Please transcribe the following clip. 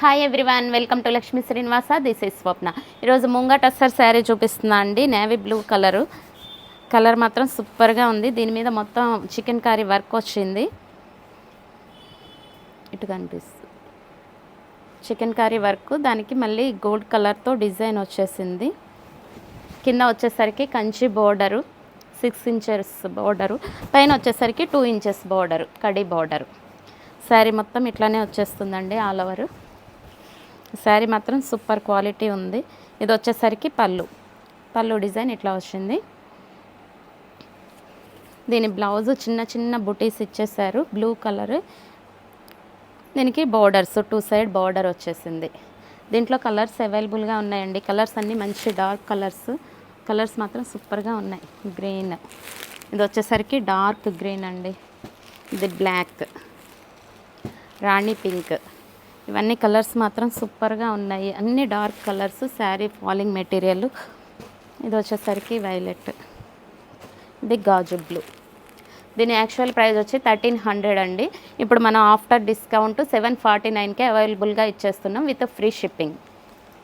Hi everyone, welcome to Lakshmi Srinivasa. This is Swapna. ఈరోజు ముంగ టస్సర్ శారీ చూపిస్తున్నా అండి. నేవీ బ్లూ కలర్ మాత్రం సూపర్గా ఉంది. దీని మీద మొత్తం చికెన్ కర్రీ వర్క్ వచ్చింది. ఇటు కనిపిస్తుంది చికెన్ కర్రీ వర్క్. దానికి మళ్ళీ గోల్డ్ కలర్తో డిజైన్ వచ్చేసింది. కింద వచ్చేసరికి కంచి బోర్డరు 6 ఇంచెస్ బోర్డరు, పైన వచ్చేసరికి 2 inches border, khadi border. Sari మొత్తం ఇట్లానే వచ్చేస్తుందండి ఆల్ ఓవర్. శారీ మాత్రం సూపర్ క్వాలిటీ ఉంది. ఇది వచ్చేసరికి పళ్ళు డిజైన్ ఇట్లా వచ్చింది. దీని బ్లౌజు చిన్న చిన్న బుటీస్ ఇచ్చేసారు, బ్లూ కలర్. దీనికి బోర్డర్స్ 2 సైడ్ బోర్డర్ వచ్చేసింది. దీంట్లో కలర్స్ అవైలబుల్గా ఉన్నాయండి. కలర్స్ అన్నీ మంచి డార్క్ కలర్స్ మాత్రం సూపర్గా ఉన్నాయి. గ్రీన్, ఇది వచ్చేసరికి డార్క్ గ్రీన్ అండి. ఇది బ్లాక్, రాణి పింక్, ఇవన్నీ కలర్స్ మాత్రం సూపర్గా ఉన్నాయి. అన్ని dark colours. Sari falling material. ఇది వచ్చేసరికి వైలెట్, ఇది గాజు బ్లూ. దీని యాక్చువల్ ప్రైస్ వచ్చి 1300 అండి. ఇప్పుడు మనం ఆఫ్టర్ డిస్కౌంట్ 749కే అవైలబుల్గా ఇచ్చేస్తున్నాం విత్ ఫ్రీ షిప్పింగ్.